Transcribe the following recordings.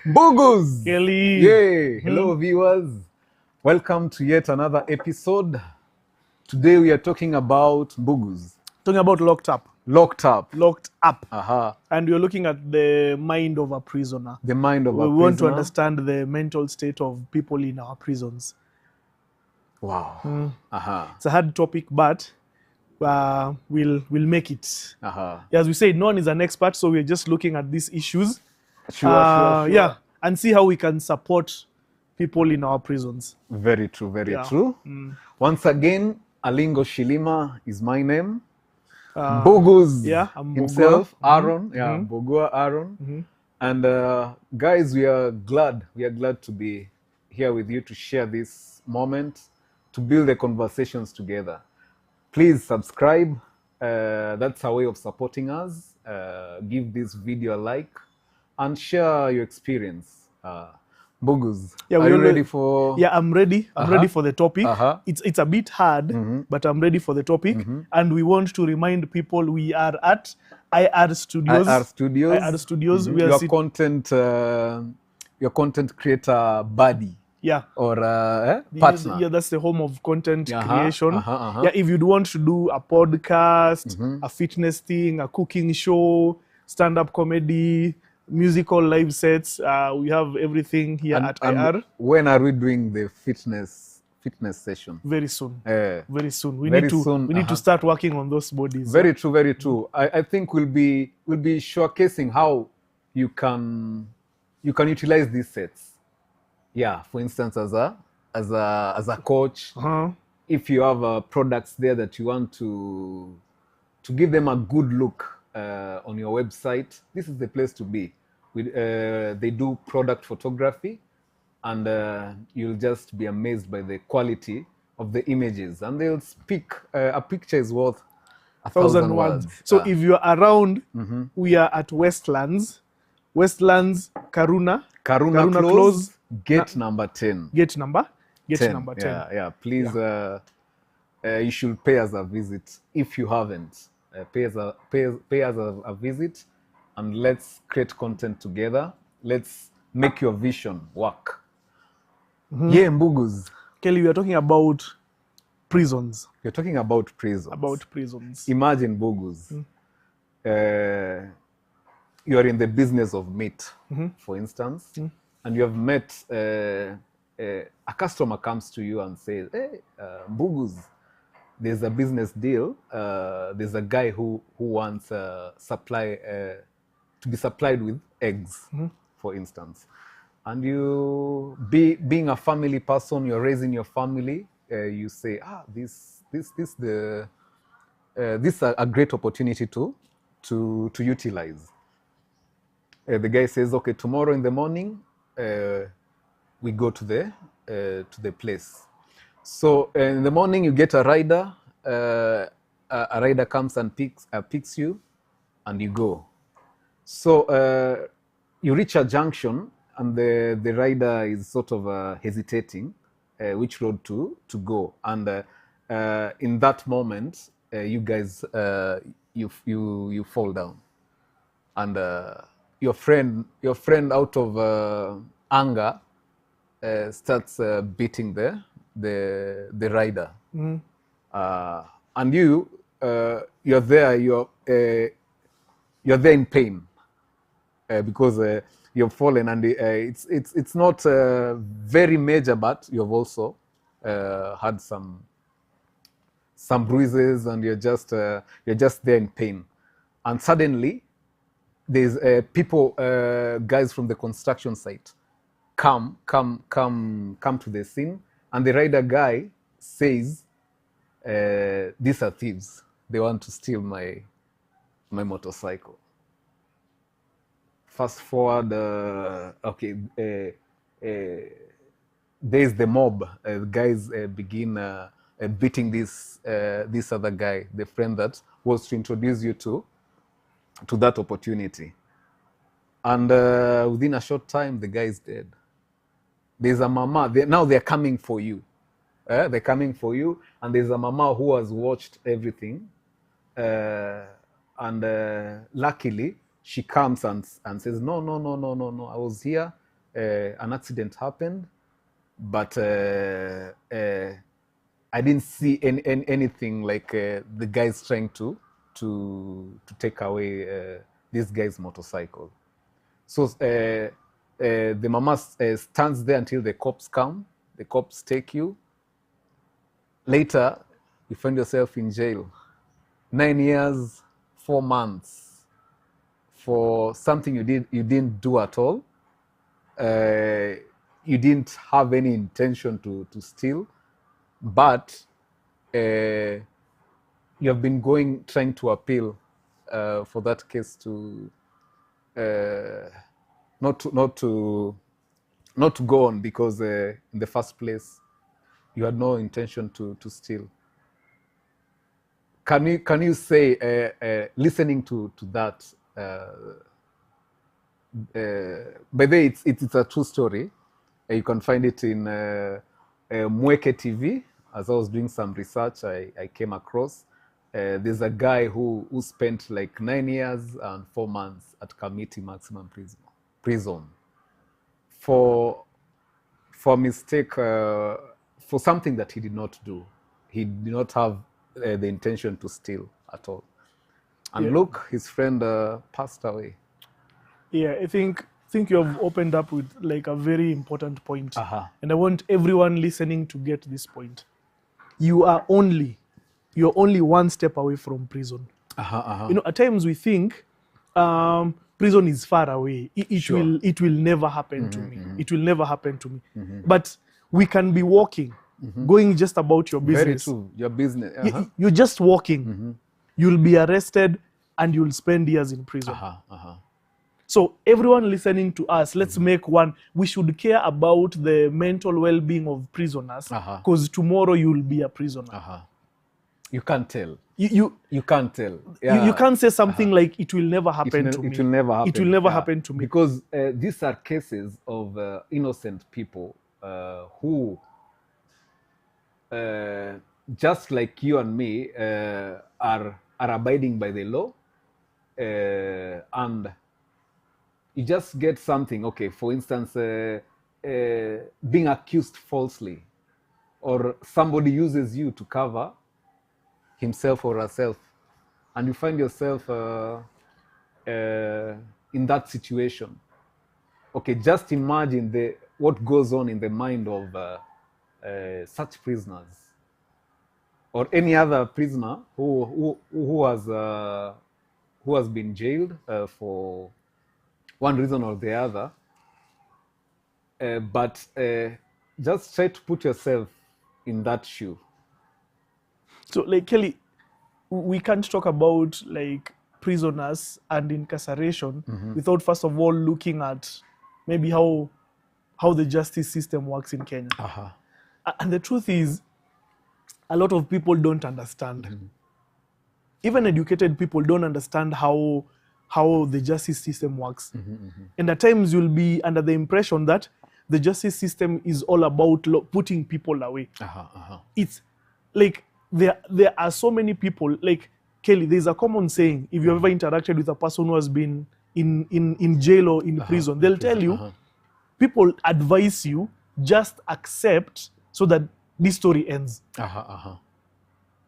Boogos! Kelly. Yay! Hello, viewers. Welcome to yet another episode. Today we are talking about Boogos. Talking about locked up. Locked up. Locked up. Aha. And we're looking at the mind of a prisoner. The mind of We a want to prisoner. understand the mental state of people in our prisons. Wow. Aha. It's a hard topic, but we'll make it. Aha. As we said, no one is an expert, so we're just looking at these issues. Sure. Yeah, and see how we can support people in our prisons. Very true, very Yeah. true. Once again, Alingo Shilima is my name. Boogos yeah, I'm himself, Aaron. Yeah, Bogua Aaron. And guys, we are glad to be here with you to share this moment, to build the conversations together. Please subscribe. That's our way of supporting us. Give this video a like and share your experience. Boogos, Yeah, are you ready for? Yeah, I'm ready. I'm ready for the topic. It's a bit hard, but I'm ready for the topic. And we want to remind people we are at IR Studios. IR Studios. IR Studios. We are your content creator buddy. Yeah. Or partner. Yeah, that's the home of content creation. Yeah, if you'd want to do a podcast, a fitness thing, a cooking show, stand-up comedy, musical live sets, we have everything here at IR. When are we doing the fitness session? Very soon. Very soon. We Very need to soon, we need to start working on those bodies. Very true, very true. I think we'll be showcasing how you can utilize these sets. Yeah, for instance, as a coach, if you have products there that you want to give them a good look on your website, this is the place to be. They do product photography, and you'll just be amazed by the quality of the images, and they'll speak. A picture is worth 1,000 words. So if you're around, we are at Westlands, Karuna Close. Gate number 10. Gate number 10. Yeah. Please, you should pay us a visit if you haven't. Pay us a visit, and let's create content together. Let's make your vision work. Yeah, Mbugos. Kelly, we are talking about prisons. You're talking about prisons. About prisons. Imagine, Mbugos. You are in the business of meat, for instance. And you have met a customer comes to you and says, "Hey, Mbugos, there's a business deal. There's a guy who wants to be supplied with eggs, for instance." And you, being a family person, you're raising your family. You say, this is a great opportunity to utilize. The guy says, "Okay, tomorrow in the morning, we go to the place." So in the morning you get a rider. A rider comes and picks you, and you go. So you reach a junction, and the rider is sort of hesitating which road to go. And in that moment, you guys you fall down, and your friend out of anger starts beating the rider, and you're there in pain because you've fallen, and it's not very major, but you've also had some bruises, and you're just there in pain. And suddenly there's people, guys from the construction site come to the scene, and the rider guy says, "These are thieves. They want to steal my motorcycle." Fast forward, there's the mob. Guys begin beating this other guy, the friend that was to introduce you to that opportunity. And within a short time, the guy is dead. There's a mama. Now they're coming for you. They're coming for you, and there's a mama who has watched everything, and luckily she comes and says, no, I was here, an accident happened, but I didn't see anything like the guys trying to take away this guy's motorcycle. So the mama stands there until the cops come. The cops take you. Later, you find yourself in jail. 9 years, 4 months for something you didn't do at all. You didn't have any intention to steal, but you have been trying to appeal for that case to not to go on, because in the first place you had no intention to steal. Can you say, listening to that, by the way, it's a true story. You can find it in Mweke TV. As I was doing some research, I came across there's a guy who spent like 9 years and 4 months at Kamiti Maximum Prison for mistake, for something that he did not do. He did not have the intention to steal at all. And look, his friend passed away. Yeah, I think you have opened up with like a very important point. And I want everyone listening to get this point. You're only one step away from prison. You know, at times we think prison is far away. It will never happen to me. It will never happen to me. But we can be walking, going just about your business. Very true. Your business. You're just walking. You'll be arrested and you'll spend years in prison. So everyone listening to us, let's make one. We should care about the mental well-being of prisoners, because tomorrow you'll be a prisoner. You can't tell. You can't tell. You can't say something like it will never happen to me. It will never happen. It will never happen to me. Because these are cases of innocent people who, just like you and me, are abiding by the law, and you just get something. Okay, for instance, being accused falsely, or somebody uses you to cover himself or herself, and you find yourself in that situation. Okay, just imagine what goes on in the mind of such prisoners, or any other prisoner who has been jailed for one reason or the other. But just try to put yourself in that shoe. So, like, Kelly, we can't talk about like prisoners and incarceration without first of all looking at maybe how the justice system works in Kenya. And the truth is, a lot of people don't understand. Even educated people don't understand how the justice system works. And at times you'll be under the impression that the justice system is all about putting people away. It's like there are so many people, like Kelly, there's a common saying, if you've ever interacted with a person who has been in jail or in prison, they'll tell you, people advise you, just accept so that this story ends.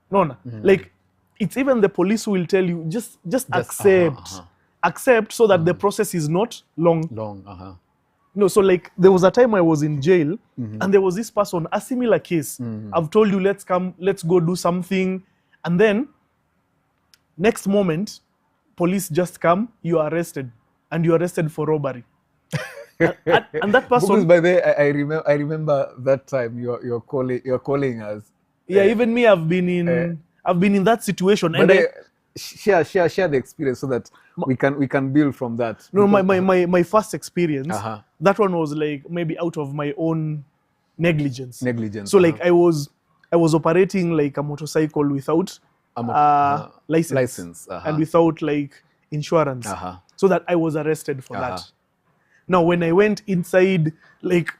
No. Like, it's even the police who will tell you, just accept. Accept so that the process is not long. No, so like there was a time I was in jail and there was this person, a similar case. I've told you, let's go do something. And then next moment, police just come, you are arrested, and you're arrested for robbery. and that person. Because by the way, I remember that time you're calling us. Yeah, even me, I've been in that situation. And share the experience so that we can build from that. No, my first experience, that one was like maybe out of my own negligence. So like I was operating like a motorcycle without license and without like insurance. So that I was arrested for that. Now when I went inside, like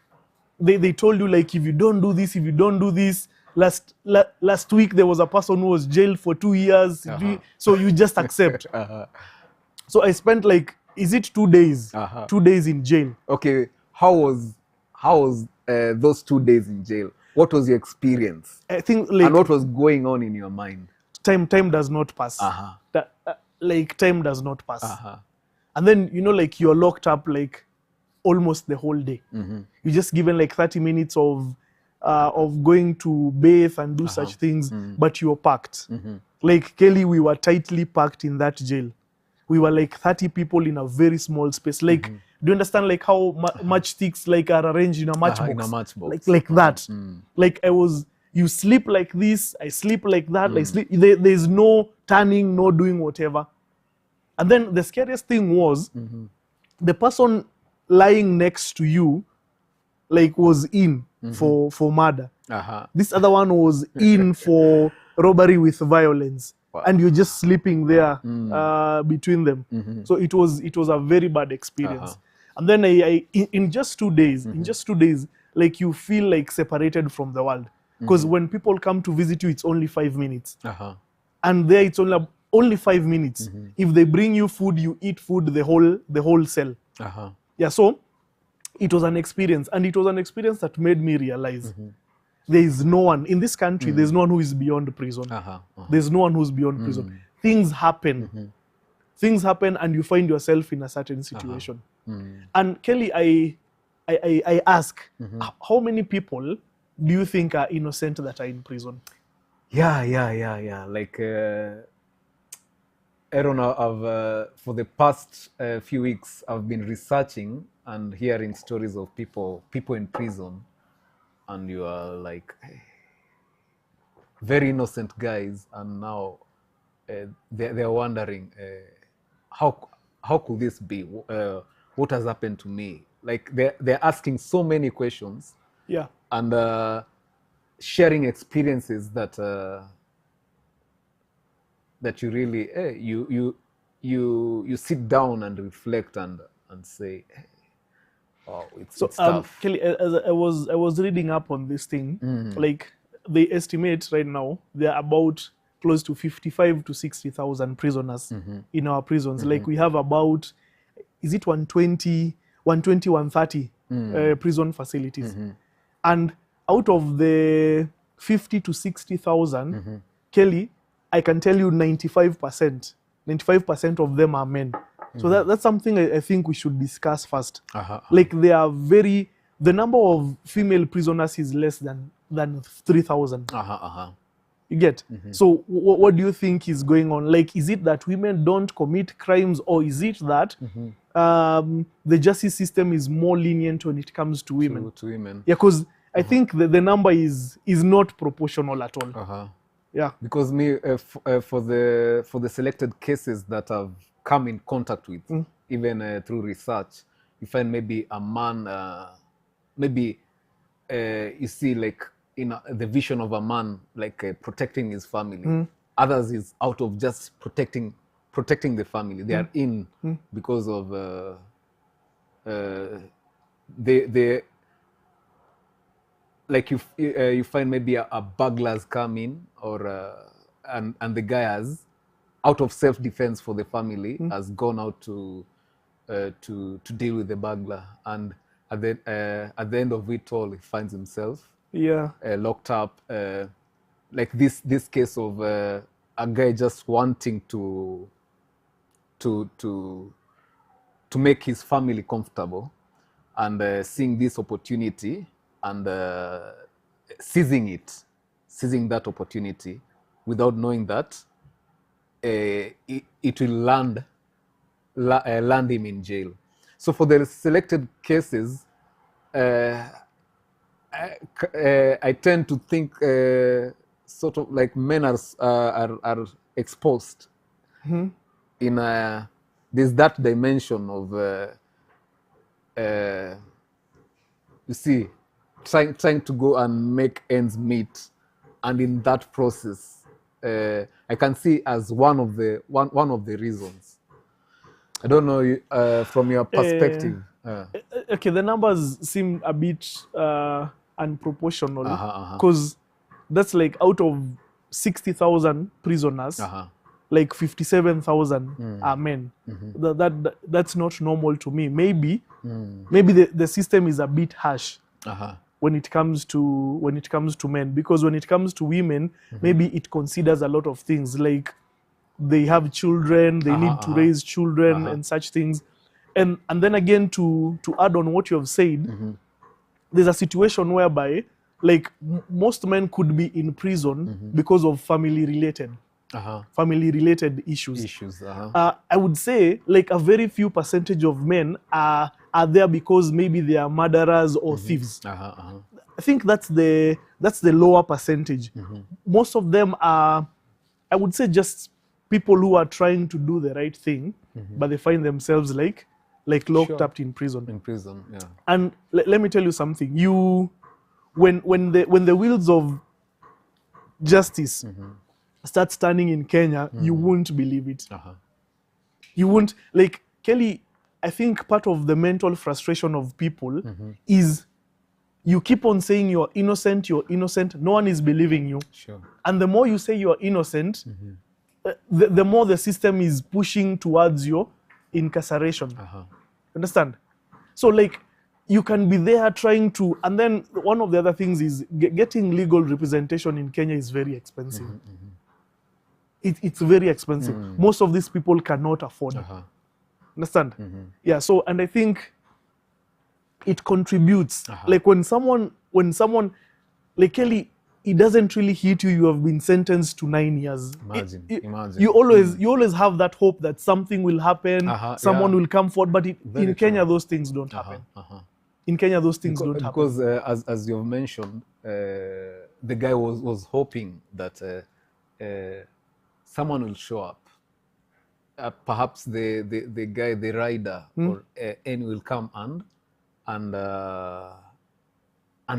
they told you, like, if you don't do this, last week there was a person who was jailed for 2 years. So you just accept. So I spent like, is it 2 days? 2 days in jail. Okay, how was those 2 days in jail? What was your experience? I think like, and what was going on in your mind? Time does not pass. Like time does not pass. And then, you know, like you're locked up like almost the whole day. You're just given like 30 minutes of going to bathe and do such things, but you're packed. Like Kelly, we were tightly packed in that jail. We were like 30 people in a very small space. Like, do you understand like how matchsticks like are arranged in a matchbox? In a matchbox. Like that. Like you sleep like this, I sleep like that. I sleep. There's no turning, no doing whatever. And then the scariest thing was the person lying next to you, like, was in for murder. This other one was in for robbery with violence. Wow. And you're just sleeping there between them. So it was a very bad experience. And then in just 2 days, like you feel like separated from the world. Because when people come to visit you, it's only 5 minutes. And there it's only 5 minutes. If they bring you food, you eat food the whole cell. Yeah, so it was an experience. And it was an experience that made me realize there is no one in this country, there's no one who is beyond prison. There's no one who's beyond prison. Things happen. Things happen and you find yourself in a certain situation. And Kelly, I ask, how many people do you think are innocent that are in prison? Yeah. Like, Aaron, for the past few weeks, I've been researching and hearing stories of people in prison. And you are like, hey, very innocent guys, and now they're wondering, how could this be? What has happened to me? Like they're asking so many questions, and sharing experiences that you really you sit down and reflect and say, hey, wow, it's tough. Kelly, as I was reading up on this thing, like they estimate right now there are about close to 55 to 60,000 prisoners in our prisons. Like we have about, is it 120, 130 prison facilities. And out of the 50 to 60,000, Kelly, I can tell you 95% of them are men. So that's something I think we should discuss first. Like the number of female prisoners is less than 3,000. You get? So what do you think is going on? Like, is it that women don't commit crimes, or is it that the justice system is more lenient when it comes to women? To women. Yeah, because I think the number is not proportional at all. Yeah. Because for the selected cases that I've come in contact with, even through research, you find maybe a man, you see like in the vision of a man, like protecting his family. Others is out of just protecting the family. They are in because of they like you find maybe a burglars come in, or and the guy has, out of self-defense for the family, has gone out to deal with the burglar, and at the end of it all, he finds himself locked up. Like this case of a guy just wanting to make his family comfortable, and seeing this opportunity and seizing that opportunity without knowing that it will land him in jail. So for the selected cases, I tend to think sort of like men are exposed in there's that dimension of you see, trying to go and make ends meet, and in that process, I can see as one of the reasons. I don't know from your perspective. Okay, the numbers seem a bit unproportional, because that's like out of 60,000 prisoners, like 57,000 are men. That's not normal to me. Maybe the system is a bit harsh when it comes to men, because when it comes to women, maybe it considers a lot of things, like they have children, they need to raise children and such things. And then again, to add on what you have said, there's a situation whereby like most men could be in prison because of family related issues. I would say like a very few percentage of men are there because maybe they are murderers or thieves. I think that's the lower percentage. Most of them are, I would say, just people who are trying to do the right thing, but they find themselves like locked up in prison. Yeah. And let me tell you something. When the wheels of justice start turning in Kenya, you won't believe it. You won't, like, Kelly, I think part of the mental frustration of people is you keep on saying you're innocent, no one is believing you. Sure. And the more you say you're innocent, the more the system is pushing towards your incarceration. Understand? So like, you can be there trying to, and then one of the other things is getting legal representation in Kenya is very expensive. It's very expensive. Most of these people cannot afford it. Understand? Yeah, so, and I think it contributes. Like when someone, like Kelly, it doesn't really hit you, you have been sentenced to 9 years. Imagine. You always have that hope that something will happen, someone will come forward, but in Kenya, those things don't happen. In Kenya, those things don't happen. Because as you've mentioned, the guy was hoping that someone will show up. Perhaps the guy, the rider, or any will come and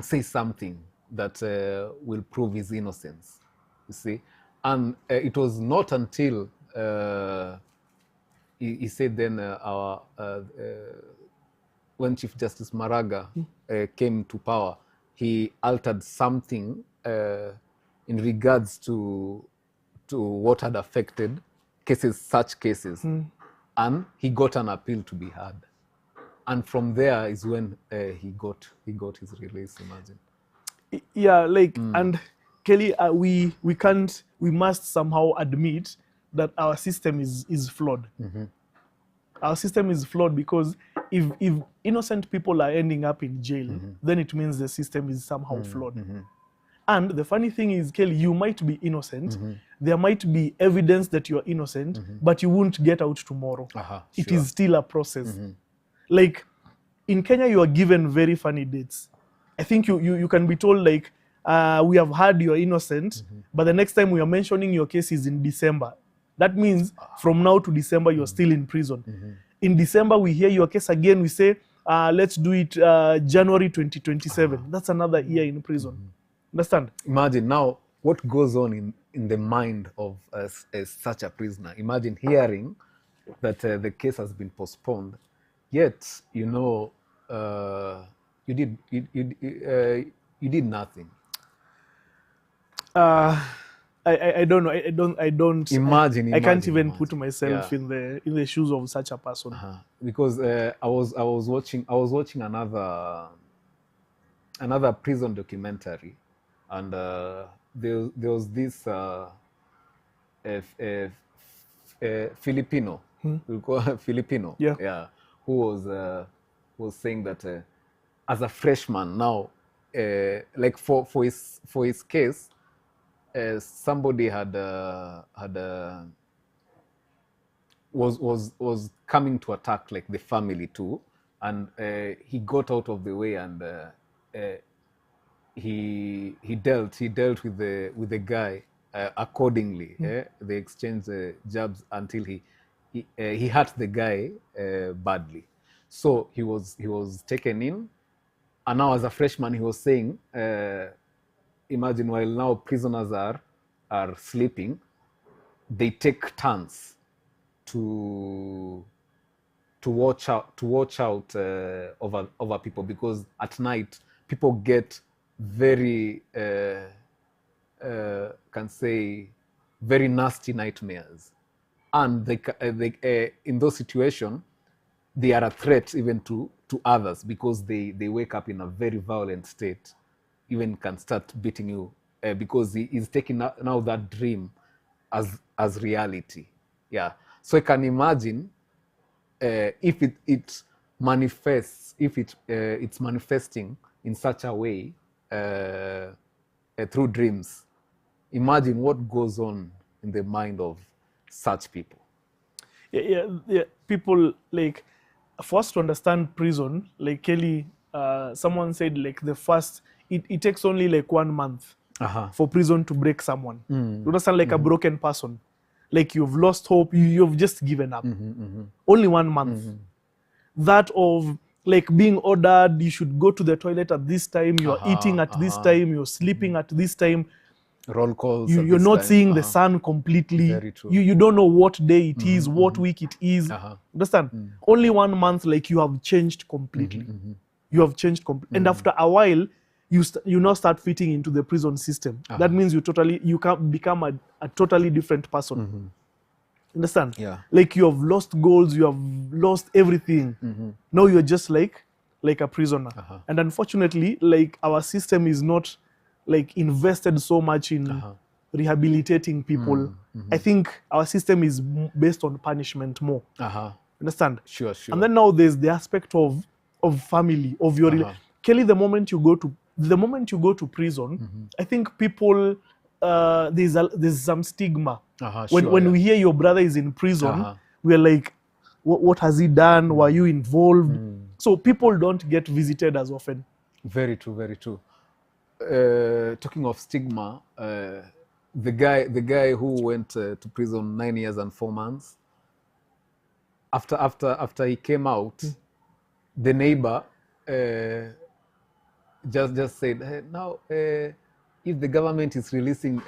say something that will prove his innocence. You see, and it was not until he said then when Chief Justice Maraga came to power, he altered something in regards to what had affected such cases, and he got an appeal to be heard, and from there is when he got his release. Imagine. Yeah, like, and Kelly, we must somehow admit that our system is flawed. Our system is flawed because if innocent people are ending up in jail, then it means the system is somehow flawed. And the funny thing is, Kelly, you might be innocent. There might be evidence that you're innocent, but you won't get out tomorrow. It is still a process. Like, in Kenya, you are given very funny dates. I think you can be told, like, we have heard you're innocent, but the next time we are mentioning your case is in December. That means from now to December, you're still in prison. In December, we hear your case again. We say, let's do it January 2027. That's another year in prison. Understand? Imagine now what goes on in the mind of such a prisoner. Imagine hearing that the case has been postponed, yet you know you did nothing. I don't know. I don't imagine. I can't even put myself in the shoes of such a person. Because I was watching another prison documentary, and there was this Filipino, we'll call her Filipino, who was saying that as a freshman now, like for his case, somebody was coming to attack like the family too, and he got out of the way, and he dealt with the guy accordingly. They exchanged jabs until he hurt the guy badly. So he was taken in, and now as a freshman he was saying, imagine while now prisoners are sleeping, they take turns to watch out over people, because at night people get very can say very nasty nightmares. and in those situations, they are a threat even to others, because they wake up in a very violent state, even can start beating you, because he is taking now that dream as reality. Yeah. So I can imagine if it manifests, if it's manifesting in such a way through dreams. Imagine what goes on in the mind of such people. Yeah. People, like, for us to understand prison, like Kelly, someone said, like, it takes only like 1 month for prison to break someone. You understand, like a broken person, like you've lost hope, you've just given up. Only 1 month. That of like being ordered, you should go to the toilet at this time, you're eating at this time, you're sleeping at this time. Roll calls. You're not seeing the sun completely. Very true. You don't know what day it is, what week it is. Understand? Only 1 month, like you have changed completely. You have changed completely. And after a while, you now start fitting into the prison system. That means you can become a totally different person. Understand? Yeah. Like you have lost goals, you have lost everything. Now you're just like a prisoner. And unfortunately, like our system is not like invested so much in rehabilitating people. I think our system is based on punishment more. Understand? Sure. And then now there's the aspect of family, of your Kelly, the moment you go to prison, I think people there's some stigma. When we hear your brother is in prison, we're like, what has he done? Were you involved? So people don't get visited as often. Very true, very true. Talking of stigma, the guy who went to prison 9 years and 4 months, after he came out, the neighbor just said, hey, now if the government is releasing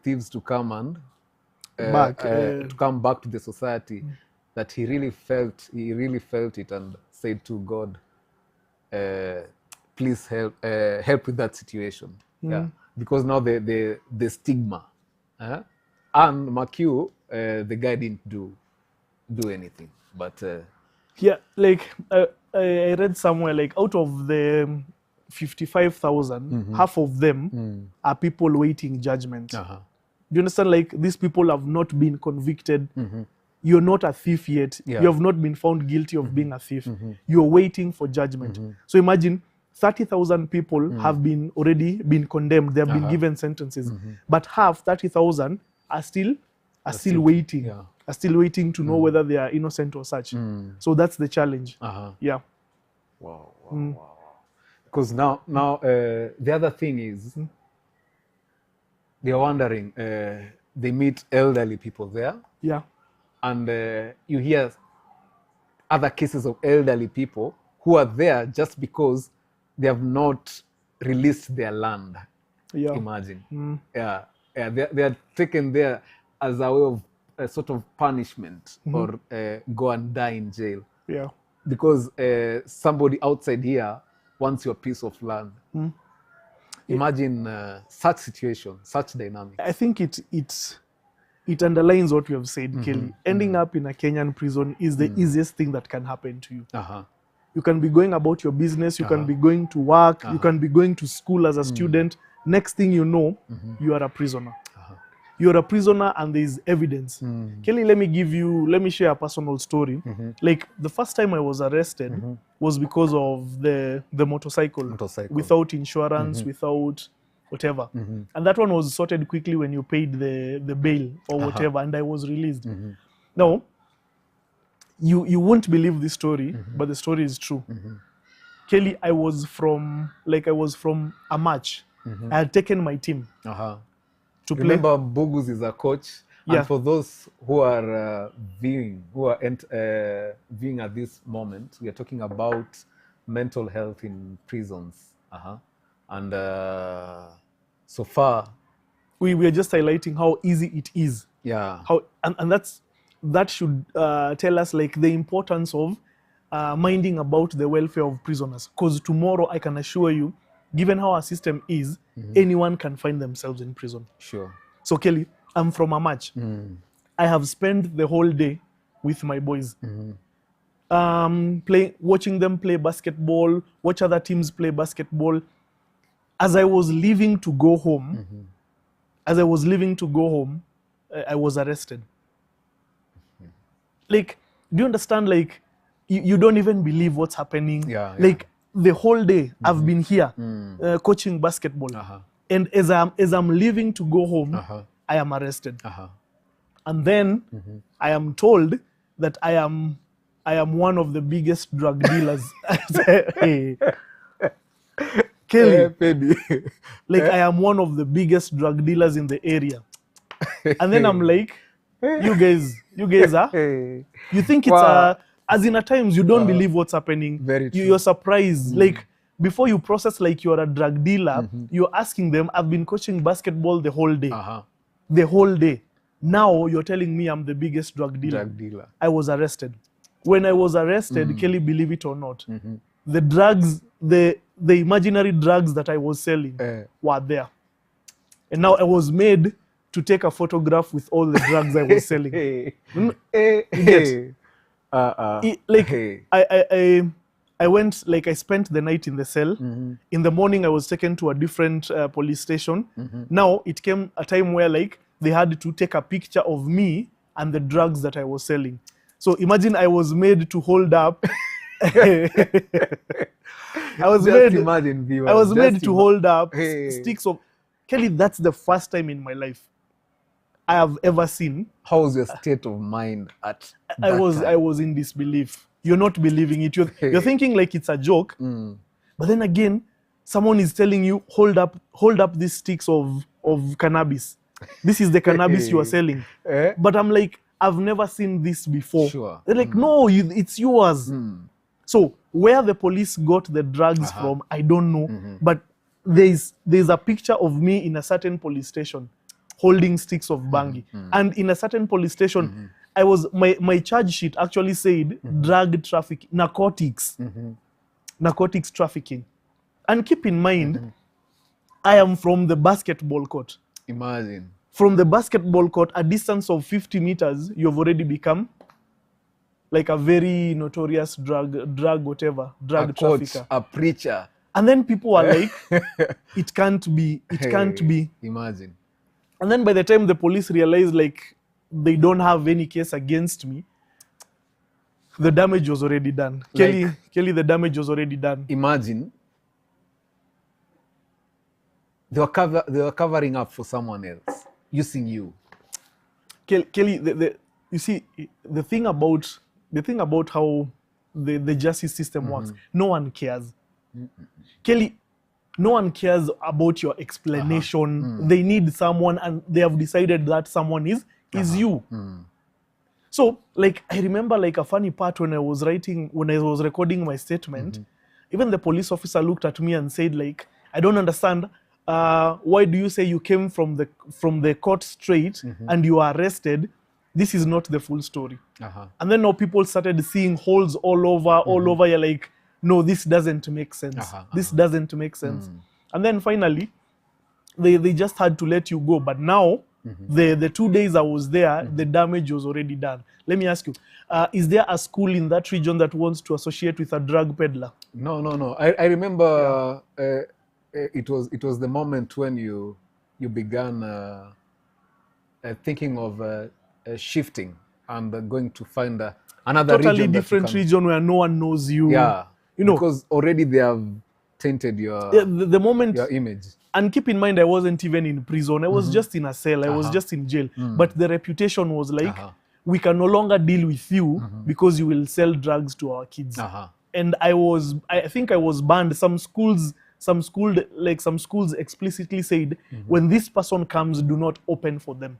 thieves to come and to come back to the society, that he really felt it and said to God, please help with that situation. Yeah, because now the stigma, and McHugh, the guy didn't do anything, but yeah, like I read somewhere, like out of the 55,000, half of them are people waiting judgment. Do you understand? Like these people have not been convicted. You're not a thief yet. You have not been found guilty of being a thief. You're waiting for judgment. So imagine 30,000 people have already been condemned. They have been given sentences, but half 30,000 are still waiting. Are still waiting to know whether they are innocent or such. So that's the challenge. Yeah. Wow. Because now the other thing is, they are wondering, they meet elderly people there. Yeah. And you hear other cases of elderly people who are there just because they have not released their land. Yeah. Imagine. Yeah. They are taken there as a way of a sort of punishment, or go and die in jail. Yeah. Because somebody outside here wants your piece of land. Imagine such situation, such dynamic. I think it underlines what we have said, Kelly. Ending up in a Kenyan prison is the easiest thing that can happen to you. You can be going about your business, you can be going to work, you can be going to school as a student. Next thing you know, you are a prisoner. You're a prisoner and there's evidence. Kelly, let me share a personal story. Like the first time I was arrested was because of the motorcycle. Without insurance, without whatever. And that one was sorted quickly when you paid the bail or whatever, and I was released. Now, you won't believe this story, but the story is true. Kelly, I was from a match. I had taken my team to play. Remember, Bogus is a coach. And for those who are viewing at this moment, we are talking about mental health in prisons. And so far, we are just highlighting how easy it is. Yeah. That should tell us like the importance of minding about the welfare of prisoners. Because tomorrow, I can assure you, given how our system is, anyone can find themselves in prison. Sure. So Kelly, I'm from a match. I have spent the whole day with my boys. Watching them play basketball, watch other teams play basketball. As I was leaving to go home, I was arrested. Like, do you understand? Like, you don't even believe what's happening. Like, the whole day I've been here coaching basketball, and as I'm leaving to go home, I am arrested, and then I am told that I am one of the biggest drug dealers. Hey, Kelly, like I am one of the biggest drug dealers in the area, and then I'm like, you guys are, you think it's as in at times you don't believe what's happening. Very true. You're surprised. Like, before you process like you're a drug dealer, you're asking them, I've been coaching basketball the whole day. The whole day. Now you're telling me I'm the biggest drug dealer. I was arrested. When I was arrested, Kelly, believe it or not, the drugs, the imaginary drugs that I was selling were there. And now I was made to take a photograph with all the drugs I was selling. I went, like, I spent the night in the cell. In the morning, I was taken to a different police station. Now, it came a time where, like, they had to take a picture of me and the drugs that I was selling. So imagine I was made to hold up. I was made to hold up sticks of... Kelly, that's the first time in my life I have ever seen. How was your state of mind at that time? I was in disbelief. You're not believing it. You're thinking like it's a joke. But then again, someone is telling you, hold up these sticks of cannabis. This is the cannabis you are selling. But I'm like, I've never seen this before. Sure. They're like, no, it's yours. So where the police got the drugs from, I don't know. But there's a picture of me in a certain police station holding sticks of bangi. And in a certain police station, I was, my charge sheet actually said drug trafficking, narcotics trafficking. And keep in mind, I am from the basketball court. Imagine. From the basketball court, a distance of 50 meters, you've already become like a very notorious drug trafficker. Coach, a preacher. And then people are like, it can't be. Imagine. And then by the time the police realized, like, they don't have any case against me, the damage was already done. Kelly, the damage was already done. Imagine. They were covering up for someone else, using you. Kelly, you see, the thing about how the justice system works, no one cares. Kelly, no one cares about your explanation. They need someone, and they have decided that someone is you. So, like, I remember, like, a funny part when I was recording my statement, even the police officer looked at me and said, like, I don't understand. Why do you say you came from the court straight and you are arrested? This is not the full story. And then now people started seeing holes all over. You're like, no, this doesn't make sense. This doesn't make sense. And then finally, they just had to let you go. But now, the 2 days I was there, the damage was already done. Let me ask you, is there a school in that region that wants to associate with a drug peddler? No. I remember it was the moment when you began thinking of shifting and going to find another totally different region where no one knows you. Yeah, you know, because already they have tainted your the moment your image. And keep in mind, I wasn't even in prison. I was just in a cell. I was just in jail. But the reputation was like, we can no longer deal with you because you will sell drugs to our kids. And I think I was banned. Some schools explicitly said, when this person comes, do not open for them.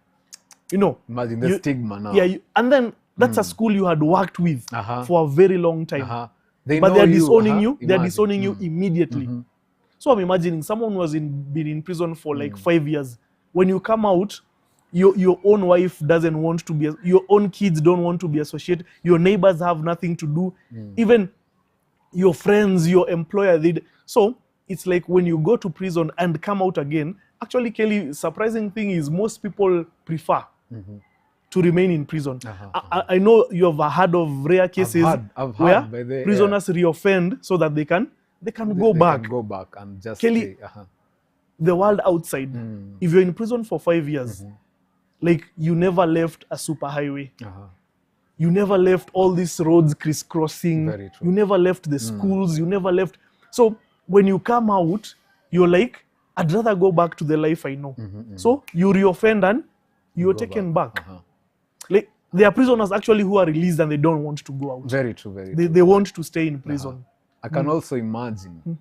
You know, imagine the stigma now. Yeah, and then that's a school you had worked with for a very long time. But they're disowning you. They're disowning you immediately. So I'm imagining someone who has been in prison for like 5 years. When you come out, your own wife doesn't want to be, your own kids don't want to be associated. Your neighbors have nothing to do. Even your friends, your employer, so it's like when you go to prison and come out again. Actually, Kelly, surprising thing is most people prefer to remain in prison. I know you have heard of rare cases I've where heard by the, prisoners reoffend so that they can go back. Can go back and just Kelly, stay. The world outside, if you're in prison for 5 years, like you never left a superhighway. You never left all these roads crisscrossing. Very true. You never left the schools. You never left. So when you come out, you're like, I'd rather go back to the life I know. So you reoffend and you're taken back. Like there are prisoners actually who are released and they don't want to go out. Very true. Very true. They want to stay in prison. I can also imagine.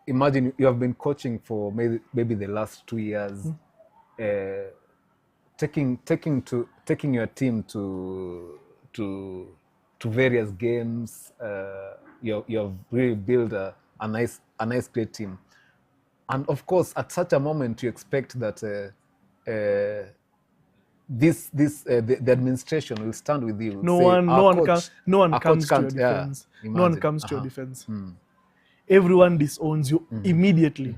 Imagine you have been coaching for maybe the last 2 years. Taking your team to various games. You have really built a nice great team, and of course at such a moment you expect that the administration will stand with you. No one comes to your defense. No one comes to your defense. Everyone disowns you immediately.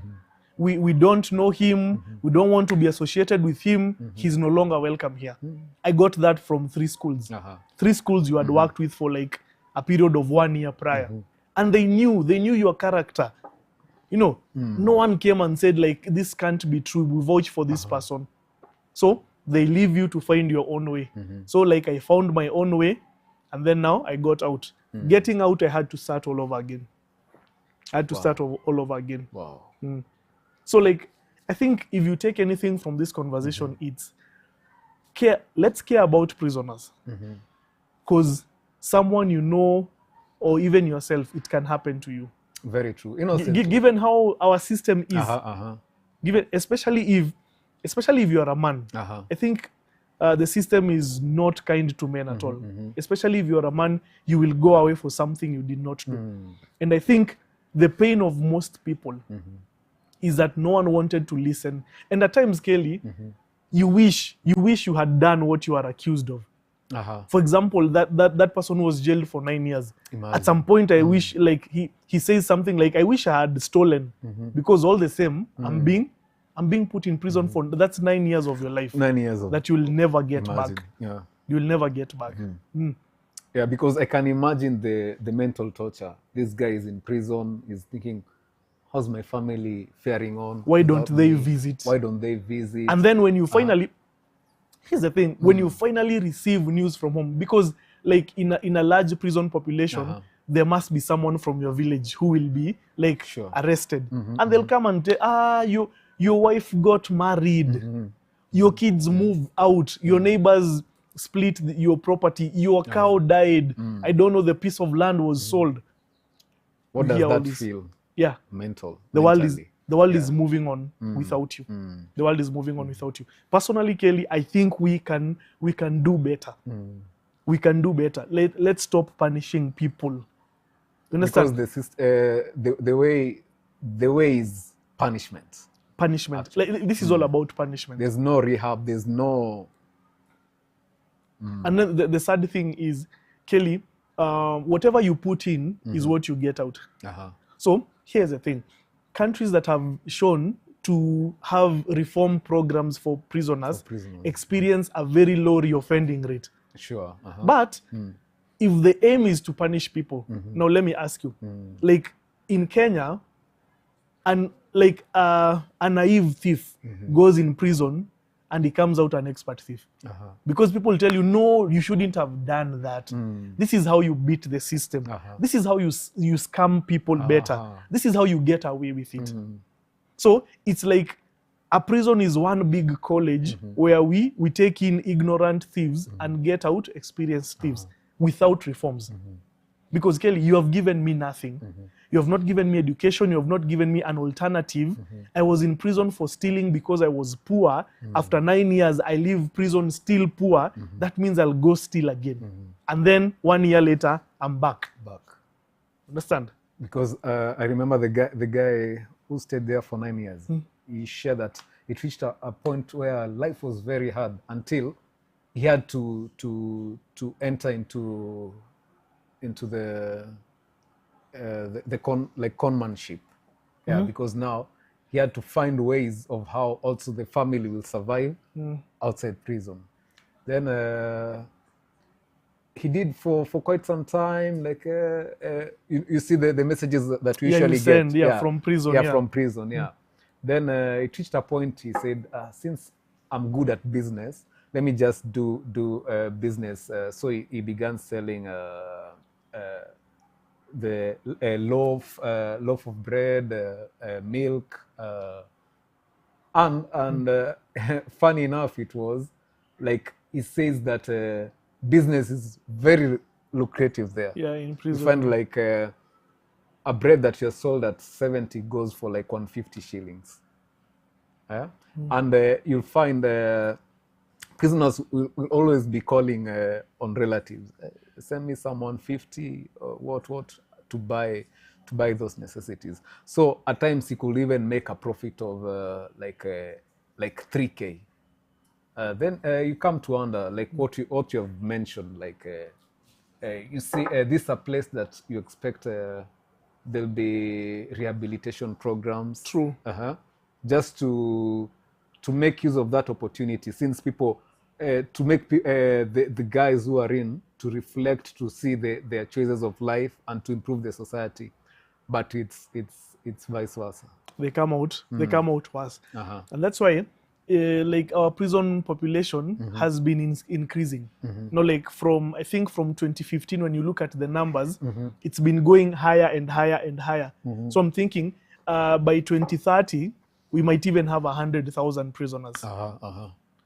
We don't know him. We don't want to be associated with him. He's no longer welcome here. I got that from 3 schools. 3 schools you had worked with for like a period of 1 year prior. And they knew your character. You know, no one came and said like, this can't be true. We vouch for this person. So they leave you to find your own way. So like I found my own way and then now I got out. Getting out, I had to start all over again. Wow. So like, I think if you take anything from this conversation, it's let's care about prisoners. Because someone you know, or even yourself, it can happen to you. Very true. Given how our system is, given especially if you are a man, I think the system is not kind to men at all. Especially if you are a man, you will go away for something you did not do. And I think the pain of most people is that no one wanted to listen. And at times, Kelly, you wish you had done what you are accused of. For example, that person who was jailed for 9 years. Imagine. At some point, I wish, like he says something like, "I wish I had stolen," because all the same, I'm being put in prison for that's 9 years of your life. 9 years of that you will never get back. Yeah, you will never get back. Yeah, because I can imagine the mental torture. This guy is in prison. He's thinking, how's my family faring on? Why don't they visit? Why don't they visit? And then when you finally, here's the thing, when you finally receive news from home, because like in a large prison population, there must be someone from your village who will be like arrested. And they'll come and say, your wife got married, your kids moved out, your neighbors split your property, your cow died, I don't know, the piece of land was sold. What does that feel? Yeah. The world is moving on without you. The world is moving on without you. Personally, Kelly, I think we can do better. We can do better. Let's stop punishing people. You understand? Because the way is punishment. Punishment. Like, this is all about punishment. There's no rehab. There's no. And then the sad thing is, Kelly, whatever you put in is what you get out. So here's the thing. Countries that have shown to have reform programs for prisoners experience a very low reoffending rate. Sure. But if the aim is to punish people, now let me ask you, like in Kenya, and like a naive thief goes in prison and he comes out an expert thief. Because people tell you, no, you shouldn't have done that. This is how you beat the system. This is how you scam people better. This is how you get away with it. So it's like a prison is one big college where we take in ignorant thieves and get out experienced thieves without reforms. Because Kelly, you have given me nothing. You have not given me education. You have not given me an alternative. I was in prison for stealing because I was poor. After 9 years, I leave prison still poor. That means I'll go steal again. And then 1 year later, I'm back. Understand? Because I remember the guy who stayed there for 9 years. He shared that it reached a point where life was very hard until he had to enter into the conmanship, because now he had to find ways of how also the family will survive outside prison. Then he did for quite some time. Like you see the messages that we usually send, get. From prison. Yeah, from prison. Yeah. Then it reached a point. He said, "Since I'm good at business, let me just do business." So he began selling the loaf of bread, milk, and funny enough, it was like he says that business is very lucrative there. Yeah, in prison. You find like a bread that you're sold at 70 goes for like 150 shillings. Yeah? And you'll find prisoners will always be calling on relatives. Send me some 150 or what to buy those necessities. So at times he could even make a profit of like 3K. Then you come to wonder, like what you have mentioned, like you see this is a place that you expect there'll be rehabilitation programs. True. Just to make use of that opportunity, since people to make the guys who are in to reflect, to see their choices of life and to improve the society. But it's vice versa. They come out worse. And that's why like our prison population has been increasing. Like from 2015, when you look at the numbers, it's been going higher and higher and higher. So I'm thinking by 2030, we might even have 100,000 prisoners.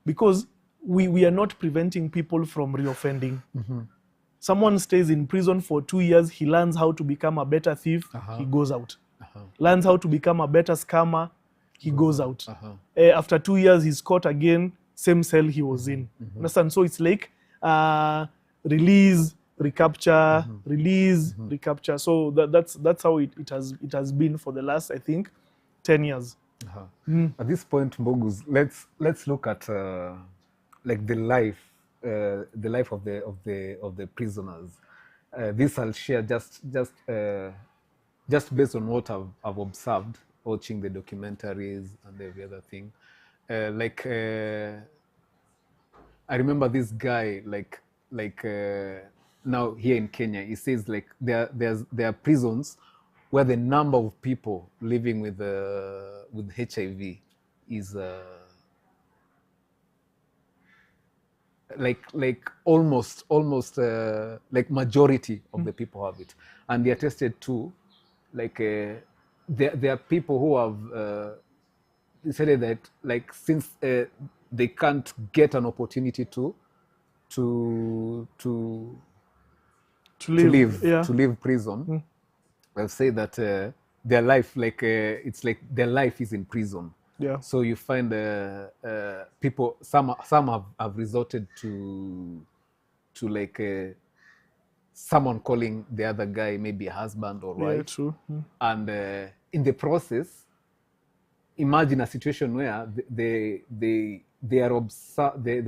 Because we are not preventing people from reoffending. Someone stays in prison for 2 years, he learns how to become a better thief, he goes out. Learns how to become a better scammer, he goes out. After 2 years, he's caught again, same cell he was in. Understand? So it's like release, recapture, release, recapture. So that's how it has been for the last, I think, 10 years. At this point, Mbogus, let's look at like the life of the prisoners. This I'll share just based on what I've observed watching the documentaries and every other thing. I remember this guy now here in Kenya. He says like there are prisons where the number of people living with HIV is like almost like majority of the people have it, and they are tested too. Like there are people who have decided that like since they can't get an opportunity to leave prison, they'll say that their life it's like their life is in prison. Yeah. So you find people, some have resorted to like someone calling the other guy maybe a husband or wife. Yeah, true. And in the process, imagine a situation where they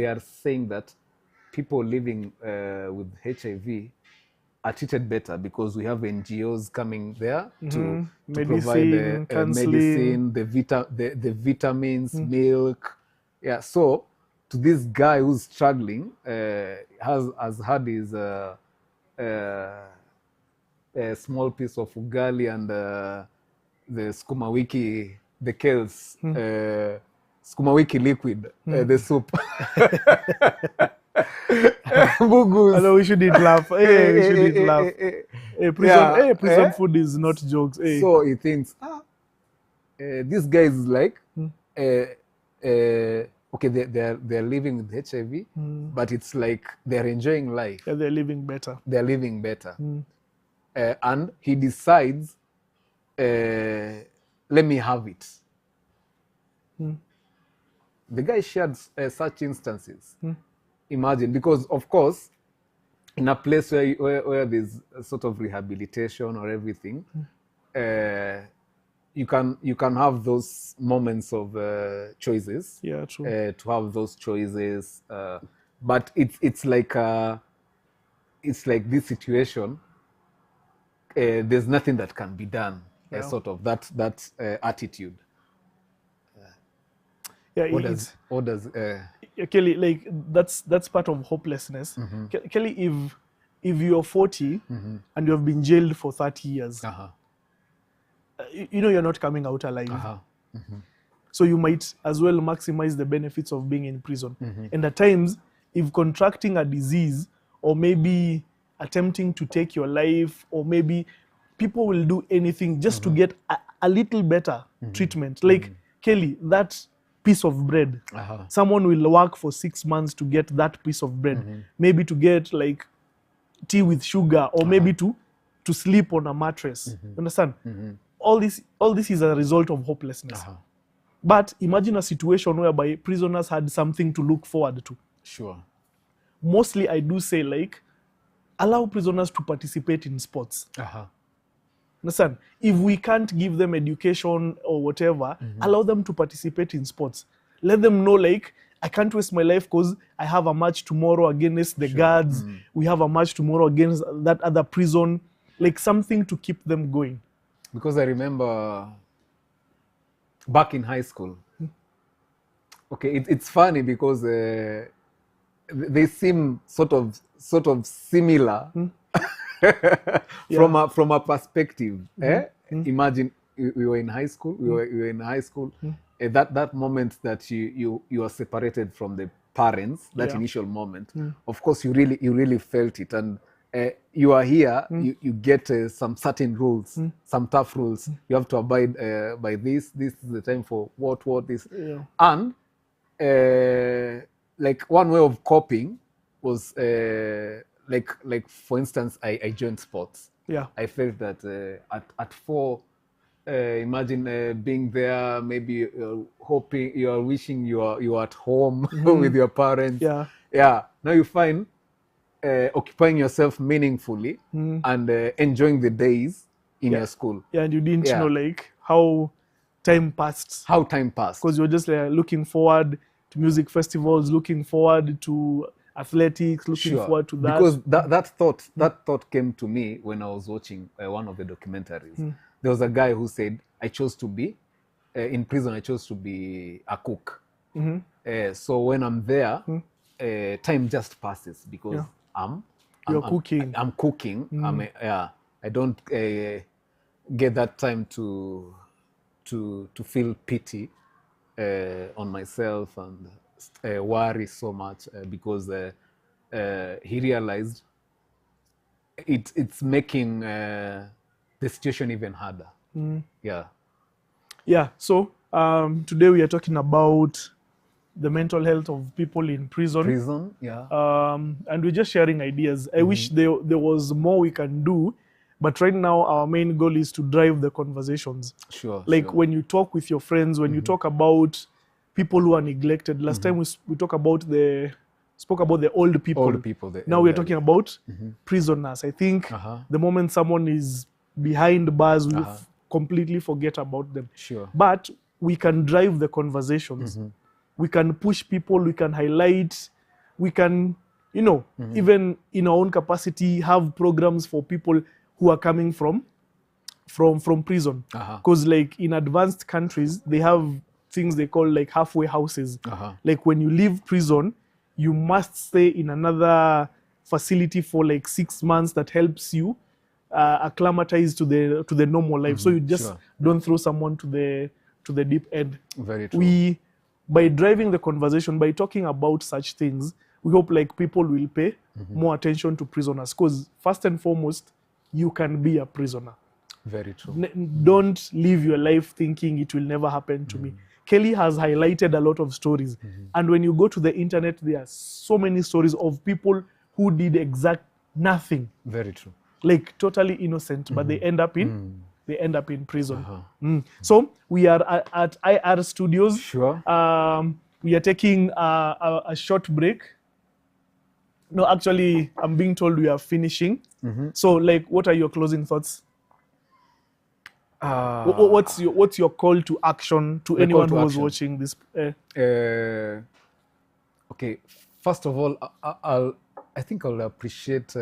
are saying that people living with HIV are treated better because we have NGOs coming there to provide medicine, the vitamins, milk. Yeah, so to this guy who's struggling, has had his a small piece of ugali and the sukuma wiki, the kales, sukuma wiki liquid, the soup. I know we shouldn't laugh. We shouldn't laugh. Prison food is not jokes. So he thinks, this guy is like, okay, they're living with HIV, but it's like they're enjoying life. Yeah, they're living better. They're living better. And he decides, let me have it. The guy shared such instances. Imagine, because of course, in a place where there's a sort of rehabilitation or everything, you can have those moments of choices. Yeah, true. To have those choices, but it's like this situation. There's nothing that can be done. Sort of that attitude. Yeah, what does Kelly, like that's part of hopelessness. Kelly, if you're 40 and you have been jailed for 30 years, you know you're not coming out alive. So you might as well maximize the benefits of being in prison. And at times, if contracting a disease or maybe attempting to take your life, or maybe people will do anything just to get a little better treatment. Like Kelly, that piece of bread, someone will work for 6 months to get that piece of bread, maybe to get like tea with sugar, or maybe to sleep on a mattress. Understand? All this is a result of hopelessness. But imagine a situation whereby prisoners had something to look forward to. Sure. Mostly, I do say, like, allow prisoners to participate in sports. Understand? If we can't give them education or whatever, allow them to participate in sports. Let them know, like, I can't waste my life because I have a match tomorrow against the guards. We have a match tomorrow against that other prison. Like, something to keep them going. Because I remember back in high school. Okay, it's funny because they seem sort of similar from a perspective. Imagine we were in high school. We were in high school. That moment that you are separated from the parents. That initial moment. Of course, you really felt it, and you are here. You get some certain rules, some tough rules. You have to abide by this. This is the time for what this, and like one way of coping was like for instance, I joined sports. I felt that at 4, imagine being there, maybe you're hoping, you're wishing you're at home with your parents. Now you find occupying yourself meaningfully and enjoying the days in your school. And you didn't know like how time passed. Because you're just looking forward to music festivals, looking forward to athletics, looking forward to that. Because that thought came to me when I was watching one of the documentaries. There was a guy who said, I chose to be in prison. I chose to be a cook. So when I'm there, time just passes because I'm cooking. I'm cooking. I don't get that time to feel pity on myself and worry so much because he realized it's making the situation even harder. So today we are talking about the mental health of people in prison. And we're just sharing ideas. I wish there was more we can do, but right now our main goal is to drive the conversations. When you talk with your friends, when you talk about people who are neglected. Last time we spoke about the old people. Now we're talking about prisoners. I think the moment someone is behind bars, we completely forget about them. But we can drive the conversations. We can push people, we can highlight, we can, even in our own capacity, have programs for people who are coming from prison. Because like in advanced countries, they have things they call like halfway houses. Like when you leave prison, you must stay in another facility for like 6 months that helps you acclimatize to the normal life. So you just don't throw someone to the deep end. Very true. By driving the conversation, by talking about such things, we hope like people will pay more attention to prisoners. Because first and foremost, you can be a prisoner. Very true. Don't live your life thinking it will never happen to me. Kelly has highlighted a lot of stories. And when you go to the internet, there are so many stories of people who did exact nothing. Very true. Like totally innocent, but they end up in prison. So we are at IR Studios. We are taking a short break. No, actually, I'm being told we are finishing. So, like, what are your closing thoughts? What's your call to action to anyone who was watching this? Okay, first of all, I think I'll appreciate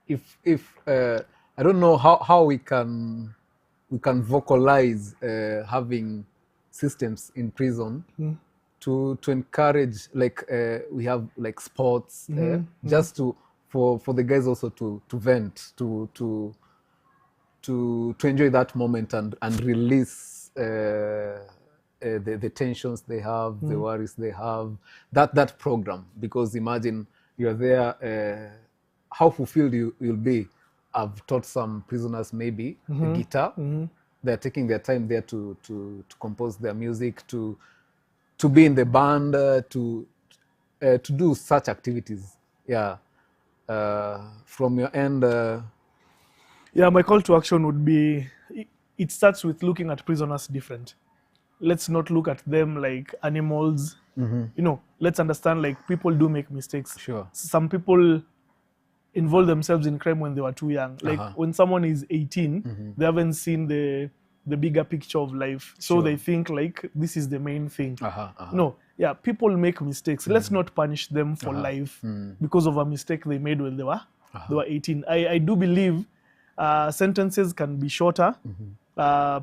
if I don't know how we can vocalize having systems in prison to encourage, like we have like sports, just to for the guys also to vent, to enjoy that moment and release the tensions they have, the worries they have, that program. Because imagine you're there, how fulfilled you'll be. I've taught some prisoners maybe a guitar. They're taking their time there to compose their music, to be in the band, to do such activities. Yeah. From your end. Yeah, my call to action would be, it starts with looking at prisoners different. Let's not look at them like animals. You know, let's understand, like, people do make mistakes. Sure. Some people involve themselves in crime when they were too young. Like when someone is 18, they haven't seen the bigger picture of life. So they think like this is the main thing. No, yeah, people make mistakes. Let's not punish them for life because of a mistake they made when they were 18. I do believe sentences can be shorter.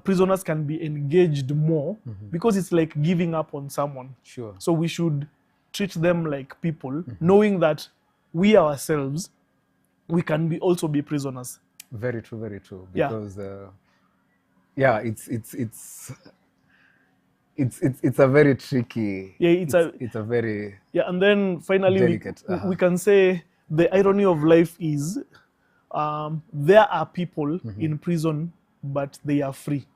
Prisoners can be engaged more because it's like giving up on someone. Sure. So we should treat them like people, knowing that we ourselves, we can also be prisoners. Very true, very true. Because yeah, it's a very tricky. Yeah, it's a very and then finally delicate. We can say the irony of life is there are people in prison, but they are free.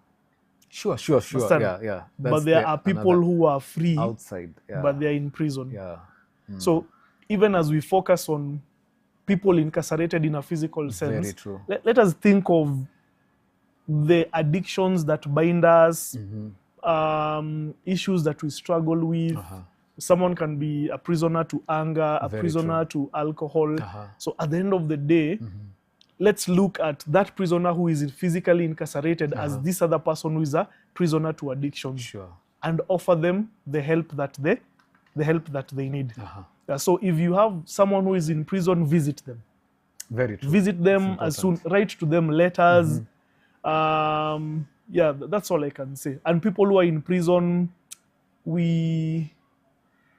Sure. Understand? Yeah. But there are people who are free outside, but they are in prison. Yeah. So even as we focus on people incarcerated in a physical sense, very true. Let us think of the addictions that bind us, issues that we struggle with. Someone can be a prisoner to anger, a prisoner to alcohol. So at the end of the day, let's look at that prisoner who is physically incarcerated as this other person who is a prisoner to addiction, and offer them the help that they need. So if you have someone who is in prison, visit them. Very true. Visit them as soon. Write to them letters. Yeah, that's all I can say. And people who are in prison, we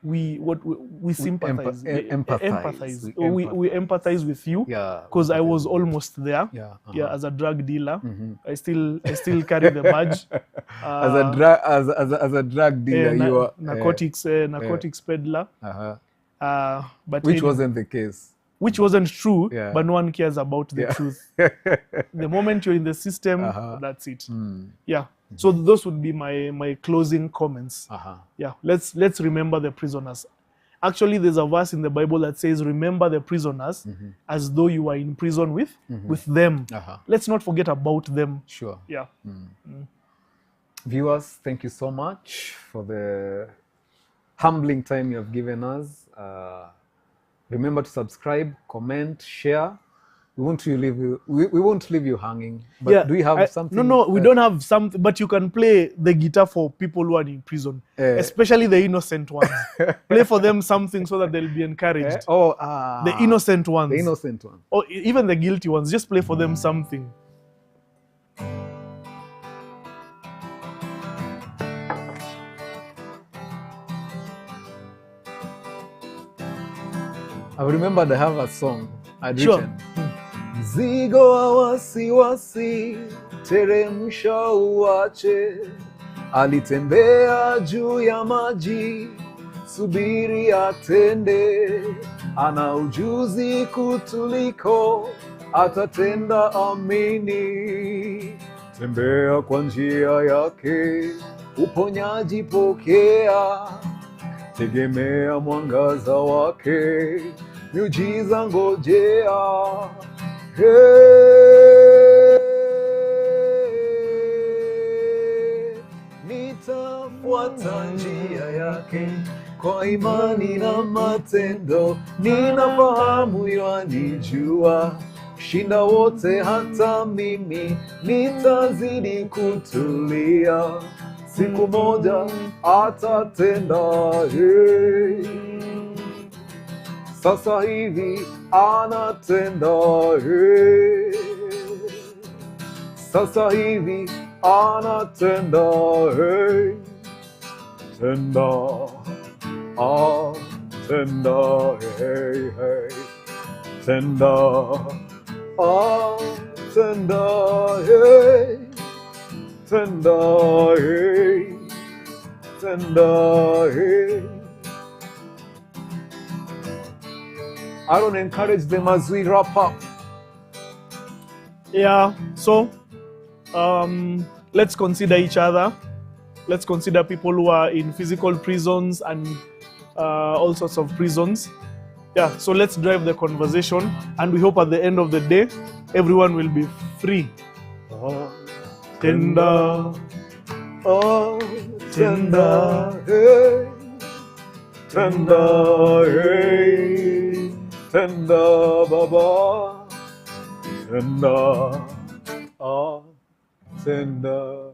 sympathize. Empathize. We empathize with you. Yeah. Because I was almost there. Yeah. As a drug dealer, I still carry the badge. As a drug dealer, you are narcotics peddler. But which wasn't the case. Which wasn't true, but no one cares about the truth. The moment you're in the system, that's it. Yeah. So those would be my closing comments. Yeah. Let's remember the prisoners. Actually, there's a verse in the Bible that says, "Remember the prisoners as though you are in prison with them." Let's not forget about them. Sure. Yeah. Viewers, thank you so much for the humbling time you have given us. Remember to subscribe, comment, share. We won't leave you hanging. But do we have something? No, we don't have something. But you can play the guitar for people who are in prison, especially the innocent ones. Play for them something so that they'll be encouraged. The innocent ones. The innocent ones. Or even the guilty ones. Just play for them something. I remembered I have a song I'd written. Mzigo wa wasiwasi teremsha uache, alitembea juu ya maji, subiri atende, ana ujuzi kutuliko, atatenda amini. Tembea kwa njia yake, uponyaji pokea, tegemea mwangaza wake, miujiza ngojea. Nitafuata njia yake kwa imani na matendo, ninafahamu yanijua, shinda wote hata mimi, nitazidi kutulia, siku moja atatenda. Sasa hivi anatenda. Sasa hivi anatenda. tender, ah, tender, hey, hey, tender, ah, tender, hey, tender, hey, tender, hey. I don't encourage them as we wrap up. Yeah, so let's consider each other. Let's consider people who are in physical prisons and all sorts of prisons. Yeah, so let's drive the conversation, and we hope at the end of the day, everyone will be free. Oh, tender, oh, tender, hey, tender, hey, tender, baba, tender, ah, tender.